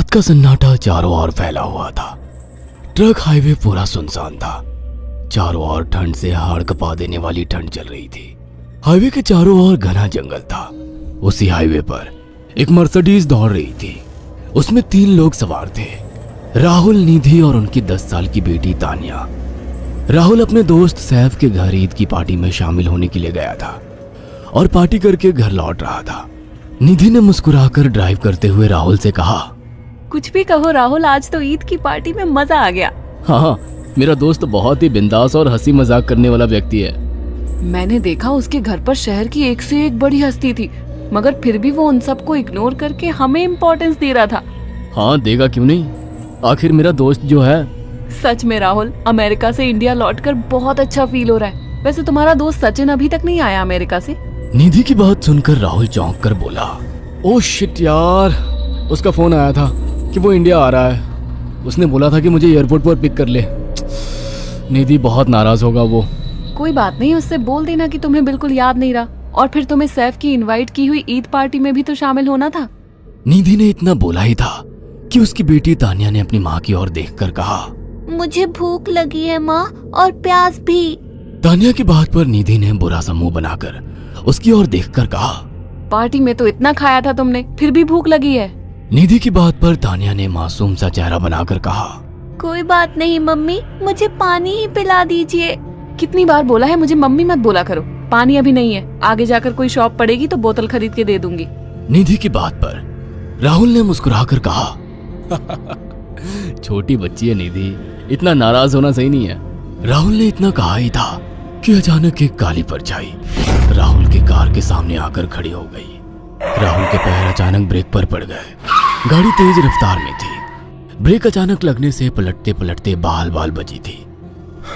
रात का सन्नाटा चारों ओर फैला हुआ था। ट्रक हाईवे पूरा सुनसान था। चारों ओर ठंड से हाड़ कपा देने वाली ठंड चल रही थी। हाईवे के चारों ओर घना जंगल था। उसी हाईवे पर एक मर्सिडीज दौड़ रही थी। उसमें 3 लोग सवार थे, राहुल, निधि और उनकी 10 साल की बेटी तानिया। राहुल अपने दोस्त सैफ के घर ईद की पार्टी में शामिल होने के लिए गया था और पार्टी करके घर लौट रहा था। निधि ने मुस्कुराकर ड्राइव करते हुए राहुल से कहा, कुछ भी कहो राहुल, आज तो ईद की पार्टी में मजा आ गया। हाँ, मेरा दोस्त बहुत ही बिंदास और हंसी मजाक करने वाला व्यक्ति है। मैंने देखा उसके घर पर शहर की एक से एक बड़ी हस्ती थी, मगर फिर भी वो उन सबको इग्नोर करके हमें इम्पोर्टेंस दे रहा था। हाँ, देगा क्यों नहीं, आखिर मेरा दोस्त जो है। सच में राहुल, अमेरिका से इंडिया लौटकर बहुत अच्छा फील हो रहा है। वैसे तुम्हारा दोस्त सचिन अभी तक नहीं आया अमेरिका से? निधि की बात सुनकर राहुल चौंक कर बोला, ओह शिट यार, उसका फोन आया था कि वो इंडिया आ रहा है। उसने बोला था कि मुझे एयरपोर्ट पर पिक कर ले। निधि बहुत नाराज होगा वो। कोई बात नहीं, उससे बोल देना कि तुम्हें बिल्कुल याद नहीं रहा, और फिर तुम्हें सैफ की इनवाइट की हुई ईद पार्टी में भी तो शामिल होना था। निधि ने इतना बोला ही था कि उसकी बेटी तानिया ने अपनी माँ की ओर देखकर कहा, मुझे भूख लगी है माँ, और प्यास भी। तानिया की बात पर निधि ने बुरा सा मुंह बनाकर उसकी ओर देखकर कहा, पार्टी में तो इतना खाया था तुमने, फिर भी भूख लगी है? निधि की बात पर तानिया ने मासूम सा चेहरा बनाकर कहा, कोई बात नहीं मम्मी, मुझे पानी ही पिला दीजिए। कितनी बार बोला है मुझे मम्मी मत बोला करो। पानी अभी नहीं है, आगे जाकर कोई शॉप पड़ेगी तो बोतल खरीद के दे दूंगी। निधि की बात पर राहुल ने मुस्कुराकर कहा, छोटी बच्ची है निधि, इतना नाराज होना सही नहीं है। राहुल ने इतना कहा ही था कि अचानक एक काली परछाई राहुल की कार के सामने आकर खड़ी हो गई। राहुल के पैर अचानक ब्रेक पर पड़ गए। गाड़ी तेज रफ्तार में थी। ब्रेक अचानक लगने से पलटते पलटते बाल बाल बची थी।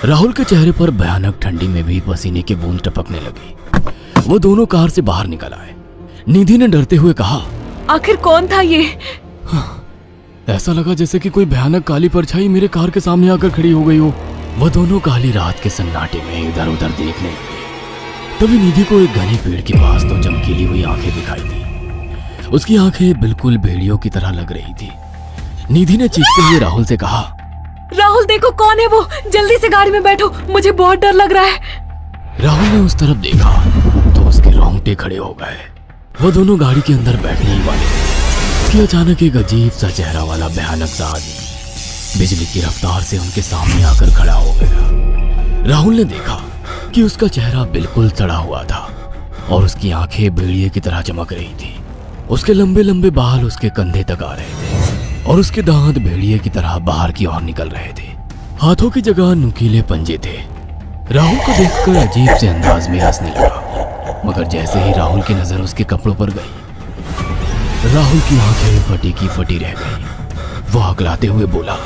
राहुल के चेहरे पर भयानक ठंडी में भी पसीने की बूंद टपकने लगी। वो दोनों कार से बाहर निकल आए। निधि ने डरते हुए कहा, आखिर कौन था ये? ऐसा लगा जैसे कि कोई भयानक काली परछाई मेरे कार के सामने आकर खड़ी हो गई हो। वह दोनों काली रात के सन्नाटे में इधर उधर देखने लगे। तभी निधि को एक घने पेड़ के पास दो चमकीली हुई आंखें दिखाई दी। उसकी आंखें बिल्कुल भेड़ियों की तरह लग रही थी। निधि ने चीखते हुए राहुल से कहा, राहुल देखो कौन है वो, जल्दी से गाड़ी में बैठो, मुझे बहुत डर लग रहा है। राहुल ने उस तरफ देखा तो उसके रोंगटे खड़े हो गए। वो दोनों गाड़ी के अंदर बैठने ही वाले थे कि अचानक एक अजीब सा चेहरा वाला भयानक सा आदमी बिजली की रफ्तार से उनके सामने आकर खड़ा हो गया। राहुल ने देखा कि उसका चेहरा बिल्कुल सड़ा हुआ था और उसकी आंखें भेड़िए की तरह चमक रही थी। उसके लंबे लंबे बाल उसके कंधे तक आ रहे थे और उसके दांत भेड़िए की तरह बाहर की ओर निकल रहे थे। हाथों की जगह नुकीले पंजे थे। राहुल को देखकर अजीब से अंदाज में हंसने लगा, मगर जैसे ही राहुल की नजर उसके कपड़ों पर गई, राहुल की आंखें फटी की फटी रह गई। वो हकलाते हुए बोला,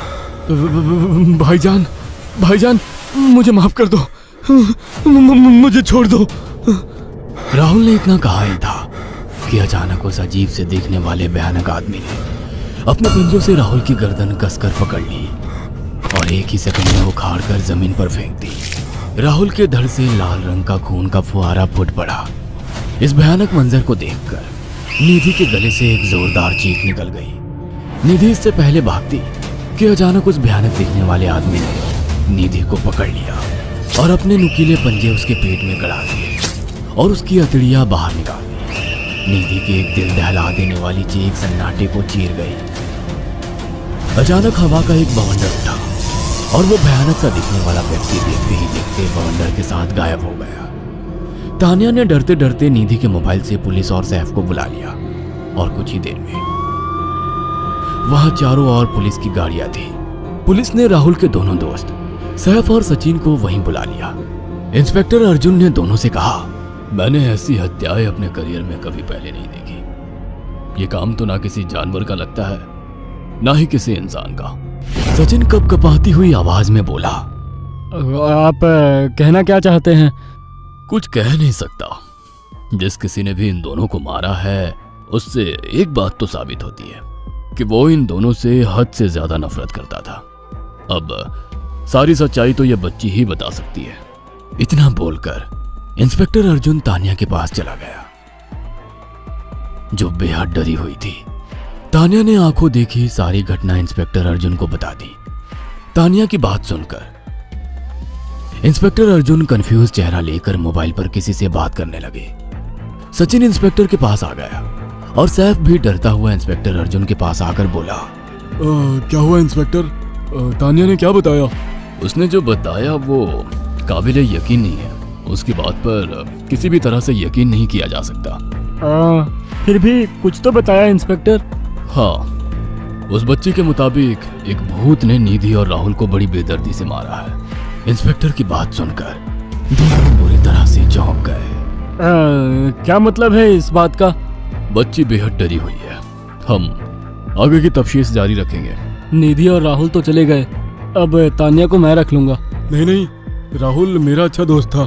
भाईजान, भाईजान, मुझे माफ कर दो, मुझे छोड़ दो। राहुल ने इतना कहा ही था कि अचानक उस अजीब से दिखने वाले भयानक आदमी ने अपने पंजों से राहुल की गर्दन कसकर पकड़ ली और एक ही सेकंड में उखाड़ कर जमीन पर फेंक दी। राहुल के धड़ से लाल रंग का खून का फुहारा फूट पड़ा। इस भयानक मंजर को देखकर निधि के गले से एक जोरदार चीख निकल गई। निधि इससे पहले भागती कि अचानक उस भयानक दिखने वाले आदमी ने निधि को पकड़ लिया और अपने नुकीले पंजे उसके पेट में गड़ा दिए और उसकी अतड़ियां बाहर निकाल दी। निधि की एक दिल दहला देने वाली चीख सन्नाटे को चीर गई। अचानक हवा का एक बवंडर उठा और वो भयानक सा दिखने वाला व्यक्ति देखते ही देखते बवंडर के साथ गायब हो गया। तानिया ने डरते डरते निधि के मोबाइल से पुलिस और सैफ को बुला लिया और कुछ ही देर में वहां चारों ओर पुलिस की गाड़ियां थी। पुलिस ने राहुल के दोनों दोस्त सैफ और सचिन को वहीं बुला लिया। इंस्पेक्टर अर्जुन ने दोनों से कहा, मैंने ऐसी हत्याएं अपने करियर में कभी पहले नहीं देखी। ये काम तो ना किसी जानवर का लगता है, ना ही किसी इंसान का। सचिन कपकपाती हुई आवाज में बोला, आप कहना क्या चाहते हैं? कुछ कह नहीं सकता। जिस किसी ने भी इन दोनों को मारा है उससे एक बात तो साबित होती है कि वो इन दोनों से हद से ज्यादा नफरत करता था। अब सारी सच्चाई तो ये बच्ची ही बता सकती है। इतना बोलकर इंस्पेक्टर अर्जुन तानिया के पास चला गया, जो बेहद डरी हुई थी। तानिया ने आंखों देखी सारी घटना इंस्पेक्टर अर्जुन को बता दी। तानिया की बात सुनकर इंस्पेक्टर अर्जुन कंफ्यूज चेहरा लेकर मोबाइल पर किसी से बात करने लगे। सचिन इंस्पेक्टर के पास आ गया और सैफ भी डरता हुआ इंस्पेक्टर अर्जुन के पास आकर बोला, क्या हुआ इंस्पेक्टर? तानिया ने क्या बताया? उसने जो बताया वो काबिले यकीन नहीं है। उसकी बात पर किसी भी तरह से यकीन नहीं किया जा सकता। फिर भी कुछ तो बताया इंस्पेक्टर। हाँ, उस बच्ची के मुताबिक एक भूत ने निधि और राहुल को बड़ी बेदर्दी से मारा है। इंस्पेक्टर की बात सुनकर दोनों बुरी तरह से चौंक गए। क्या मतलब है इस बात का? बच्ची बेहद डरी हुई है। हम आगे की तफ्तीश जारी रखेंगे। निधि और राहुल तो चले गए, अब तानिया को मैं रख लूंगा। नहीं, राहुल मेरा अच्छा दोस्त था।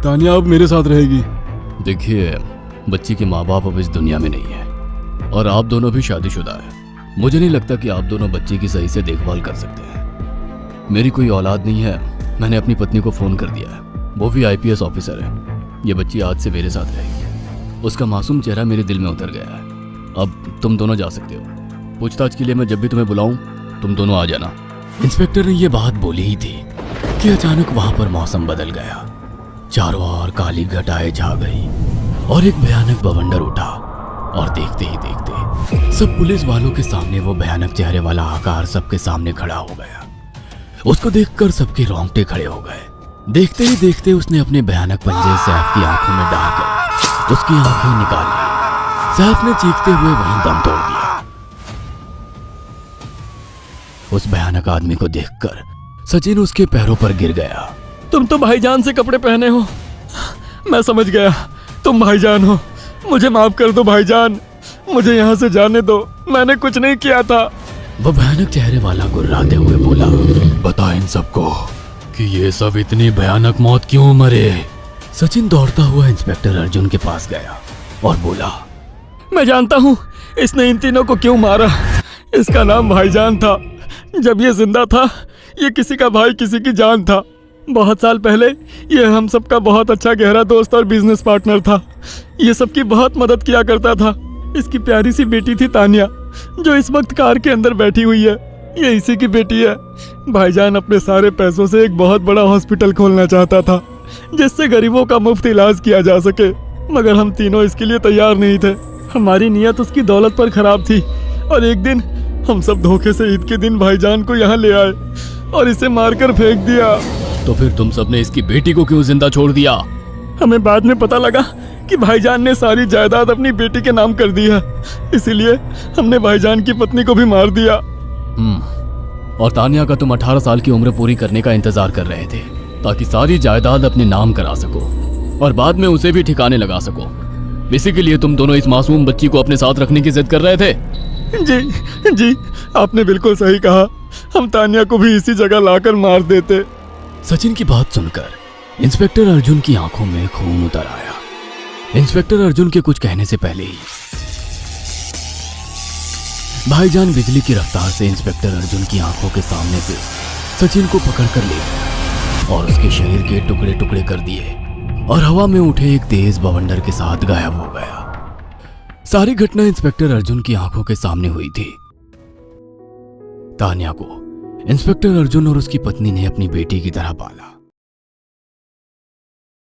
तानिया अब मेरे साथ रहेगी। देखिए, बच्ची के माँ बाप अब इस दुनिया में नहीं है और आप दोनों भी शादीशुदा है। मुझे नहीं लगता कि आप दोनों बच्ची की सही से देखभाल कर सकते हैं। मेरी कोई औलाद नहीं है। मैंने अपनी पत्नी को फोन कर दिया है, वो भी IPS ऑफिसर है। ये बच्ची आज से मेरे साथ रहेगी। उसका मासूम चेहरा मेरे दिल में उतर गया है। अब तुम दोनों जा सकते हो। पूछताछ के लिए मैं जब भी तुम्हें बुलाऊं तुम दोनों आ जाना। इंस्पेक्टर ने ये बात बोली ही थी कि अचानक वहां पर मौसम बदल गया। चारों ओर काली घटाएं छा गई और एक भयानक बवंडर उठा और देखते ही देखते सब पुलिस वालों के सामने वो भयानक चेहरे वाला आकार सबके सामने खड़ा हो गया। उसको देखकर सबके रोंगटे खड़े हो गए। देखते ही देखते उसने अपने भयानक पंजे सैफ की आंखों में डालकर उसकी आंखें निकाल ली। सैफ ने चीखते हुए वहीं दम तोड़ दिया। उस भयानक आदमी को देखकर सचिन उसके पैरों पर गिर गया। तुम तो भाईजान से कपड़े पहने हो। मैं समझ गया, तुम भाईजान हो। मुझे माफ कर दो भाईजान, मुझे यहाँ से जाने दो। मैंने कुछ नहीं किया था। वो भयानक चेहरे वाला गुर्राते हुए बोला, बता इन सबको कि ये सब इतनी भयानक मौत क्यों मरे। सचिन दौड़ता हुआ इंस्पेक्टर अर्जुन के पास गया और बोला, मैं जानता हूँ इसने इन तीनों को क्यों मारा। इसका नाम भाईजान था। जब ये जिंदा था ये किसी का भाई किसी की जान था। बहुत साल पहले ये हम सबका बहुत अच्छा गहरा दोस्त और बिजनेस पार्टनर था। ये सबकी बहुत मदद किया करता था। इसकी प्यारी सी बेटी थी तानिया, जो इस वक्त कार के अंदर बैठी हुई है। ये इसी की बेटी है। भाईजान अपने सारे पैसों से एक बहुत बड़ा हॉस्पिटल खोलना चाहता था जिससे गरीबों का मुफ्त इलाज किया जा सके, मगर हम तीनों इसके लिए तैयार नहीं थे। हमारी नीयत उसकी दौलत पर खराब थी और एक दिन हम सब धोखे से ईद के दिन भाईजान को यहाँ ले आए और इसे मारकर फेंक दिया। तो फिर तुम सबने इसकी बेटी को क्यों जिंदा छोड़ दिया? हमें बाद में पता लगा कि भाईजान ने सारी जायदाद अपनी बेटी के नाम कर दी है, इसीलिए हमने भाईजान की पत्नी को भी मार दिया। और तानिया का तुम 18 साल की उम्र पूरी करने का इंतजार कर रहे थे ताकि सारी जायदाद अपने नाम करा सको और बाद में उसे भी ठिकाने लगा सको। इसी के लिए तुम दोनों इस मासूम बच्ची को अपने साथ रखने की जिद कर रहे थे। जी, आपने बिल्कुल सही कहा। हम तानिया को भी इसी जगह लाकर मार देते। सचिन की बात सुनकर इंस्पेक्टर अर्जुन की आंखों में खून उतर आया। इंस्पेक्टर अर्जुन के कुछ कहने से पहले ही भाईजान बिजली की रफ्तार से इंस्पेक्टर अर्जुन की आंखों के सामने से सचिन को पकड़कर ले गया और उसके शरीर के टुकड़े टुकड़े कर दिए और हवा में उठे एक तेज बवंडर के साथ गायब हो गया। सारी घटना इंस्पेक्टर अर्जुन की आंखों के सामने हुई थी। तानिया को इंस्पेक्टर अर्जुन और उसकी पत्नी ने अपनी बेटी की तरह पाला।